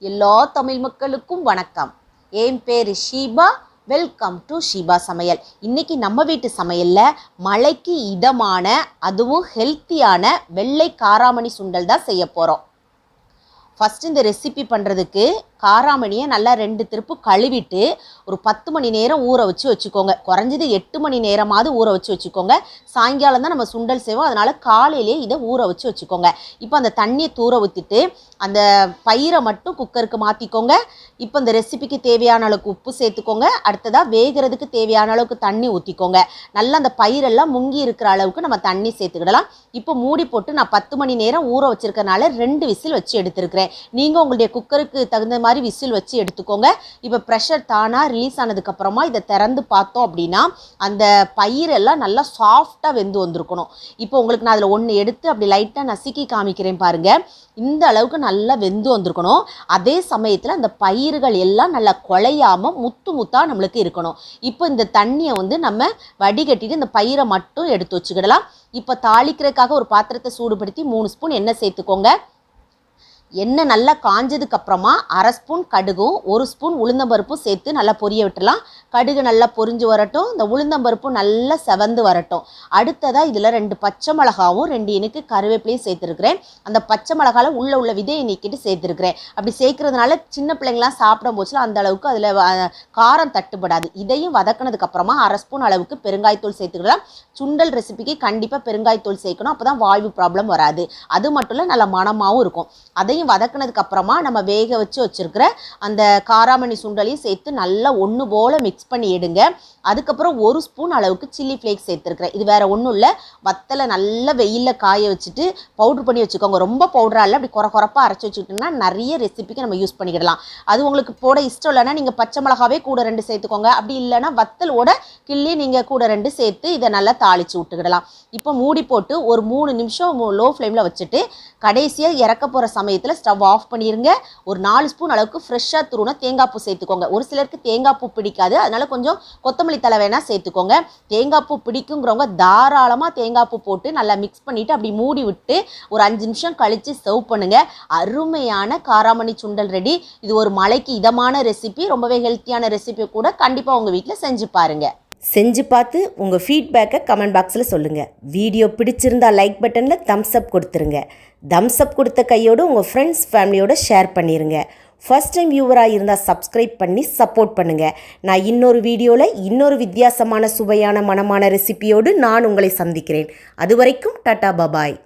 எல்லா தமிழ் மக்களுக்கும் வணக்கம். என் பேர் ஷீபா. வெல்கம் டு ஷீபா சமையல். இன்றைக்கி நம்ம வீட்டு சமையலில் மழைக்கு இதமான அதுவும் ஹெல்த்தியான வெள்ளை காராமணி சுண்டல் தான் செய்ய போகிறோம். ஃபஸ்ட்டு இந்த ரெசிபி பண்ணுறதுக்கு காராமணியை நல்லா 2 திருப்பு கழுவிட்டு ஒரு 10 மணி நேரம் ஊற வச்சுக்கோங்க. குறைஞ்சது 8 மணி நேரமாவது ஊற வச்சுக்கோங்க. சாயங்காலம் தான் நம்ம சுண்டல் செய்வோம், அதனால் காலையிலே இதை ஊற வச்சுக்கோங்க. இப்போ அந்த தண்ணியை தூர ஊற்றிட்டு அந்த பயிரை மட்டும் குக்கருக்கு மாற்றிக்கோங்க. இப்போ இந்த ரெசிபிக்கு தேவையான அளவுக்கு உப்பு சேர்த்துக்கோங்க. அடுத்ததாக வேகிறதுக்கு தேவையான அளவுக்கு தண்ணி ஊற்றிக்கோங்க. நல்லா அந்த பயிரெல்லாம் முங்கி இருக்கிற அளவுக்கு நம்ம தண்ணி சேர்த்துக்கிடலாம். இப்போ மூடி போட்டு நான் 10 மணி நேரம் ஊற வச்சுருக்கனால 2 விசில் வச்சு எடுத்துருக்கிறேன். நீங்கள் உங்களுடைய குக்கருக்கு தகுந்த மாதிரி விசில் வச்சு எடுத்துக்கோங்க. இப்போ ப்ரெஷர் தானாக ரிலீஸ் ஆனதுக்கப்புறமா இதை திறந்து பார்த்தோம் அப்படின்னா அந்த பயிரெல்லாம் நல்லா சாஃப்டாக வெந்து வந்திருக்கணும். இப்போ உங்களுக்கு நான் அதில் ஒன்று எடுத்து அப்படி லைட்டாக நசுக்கி காமிக்கிறேன் பாருங்கள். இந்த அளவுக்கு நல்லா வெந்து வந்திருக்கணும். அதே சமயத்தில் அந்த பயிர்கள் எல்லாம் நல்லா குழையாமல் முத்து முத்தாக நம்மளுக்கு இருக்கணும். இப்போ இந்த தண்ணியை நம்ம வடிகட்டிட்டு இந்த பயிரை மட்டும் எடுத்து வச்சுக்கிடலாம். இப்போ தாளிக்கிறதுக்காக ஒரு பாத்திரத்தை சூடுபடுத்தி 3 ஸ்பூன் எண்ணெய் சேர்த்துக்கோங்க. எண்ணெய் நல்லா காஞ்சதுக்கு அப்புறமா 1/2 ஸ்பூன் கடுகும் 1 ஸ்பூன் உளுந்தம்பருப்பும் சேர்த்து நல்லா பொரிய விட்டுலாம். கடுகு நல்லா பொரிஞ்சு வரட்டும், இந்த உளுந்தம்பருப்பும் நல்லா செவந்து வரட்டும். அடுத்ததாக இதில் 2 பச்சை மிளகாவும் 2 இனுக்கு கருவேப்பிலையும் சேர்த்துருக்கிறேன். அந்த பச்சை மிளகாவில் உள்ள விதையை நீக்கிட்டு சேர்த்துருக்கிறேன். அப்படி சேர்க்கறதுனால சின்ன பிள்ளைங்களாம் சாப்பிடும் போச்சுல அந்த அளவுக்கு அதில் காரம் தட்டுப்படாது. இதையும் வதக்கினதுக்கு அப்புறமா 1/2 ஸ்பூன் அளவுக்கு பெருங்காயத்தூள் சேர்த்துக்கலாம். சுண்டல் ரெசிபிக்கு கண்டிப்பாக பெருங்காயத்தூள் சேர்க்கணும், அப்போ தான் வாய்வு ப்ராப்ளம் வராது. அது மட்டும் இல்லை நல்ல மணமாகவும் இருக்கும். அதையும் வதக்கினதுக்கு அப்புறமா நம்ம வேக வச்சிருக்கிற அந்த காராமணி சுண்டலையும் சேர்த்து நல்லா ஒன்று போல் மிக்ஸ் பண்ணி எடுங்க. அதுக்கப்புறம் 1 ஸ்பூன் அளவுக்கு சில்லி ஃப்ளேக்ஸ் சேர்த்துருக்கிறேன். இது வேறு ஒன்றும் இல்லை, வத்தலை நல்லா வெயிலில் காய வச்சுட்டு பவுட்ரு பண்ணி வச்சுக்கோங்க. ரொம்ப பவுடராக இல்லை, அப்படி குறப்பாக அரைச்சி வச்சுக்கிட்டோம்னா நிறைய ரெசிபிக்கு நம்ம யூஸ் பண்ணிக்கிடலாம். அது உங்களுக்கு போட இஷ்டம் இல்லைன்னா நீங்கள் பச்சை மிளகாவே கூட 2 சேர்த்துக்கோங்க. அப்படி இல்லைன்னா வத்தலோட கிள்ளி நீங்கள் கூட 2 சேர்த்து இதை நல்லா தாளித்து விட்டுக்கிடலாம். இப்போ மூடி போட்டு ஒரு 3 நிமிஷம் லோ ஃப்ளேமில் வச்சுட்டு கடைசியாக இறக்க போகிற சமயத்தில் ஸ்டவ் ஆஃப் பண்ணிடுங்க. ஒரு 4 ஸ்பூன் அளவுக்கு ஃப்ரெஷ்ஷாக துருவின தேங்காய் பூ சேர்த்துக்கோங்க. ஒரு சிலருக்கு தேங்காய் பூ பிடிக்காது, அதனால கொஞ்சம் கொத்தமல்லி தலை வேணால் சேர்த்துக்கோங்க. தேங்காய் பூ பிடிக்குங்கிறவங்க தாராளமாக தேங்காய் பூ போட்டு நல்லா மிக்ஸ் பண்ணிவிட்டு அப்படி மூடி விட்டு ஒரு 5 நிமிஷம் கழித்து சர்வ் பண்ணுங்கள். அருமையான காராமணி சுண்டல் ரெடி. இது ஒரு மழைக்கு இதமான ரெசிபி, ரொம்பவே ஹெல்த்தியான ரெசிபி கூட. கண்டிப்பாக உங்கள் வீட்டில் செஞ்சு பாருங்கள். செஞ்சு பார்த்து உங்கள் ஃபீட்பேக்கை கமெண்ட் பாக்ஸில் சொல்லுங்கள். வீடியோ பிடிச்சிருந்தா லைக் பட்டனில் தம்ஸ் அப் கொடுத்துருங்க. தம்ஸ் அப் கொடுத்த கையோடு உங்கள் ஃப்ரெண்ட்ஸ் ஃபேமிலியோடு ஷேர் பண்ணிடுங்க. ஃபர்ஸ்ட் டைம் வியூவராக இருந்தால் சப்ஸ்கிரைப் பண்ணி சப்போர்ட் பண்ணுங்கள். நான் இன்னொரு வீடியோவில் இன்னொரு வித்தியாசமான சுவையான மனமான ரெசிபியோடு நான் உங்களை சந்திக்கிறேன். அது வரைக்கும் டாடா பபாய்.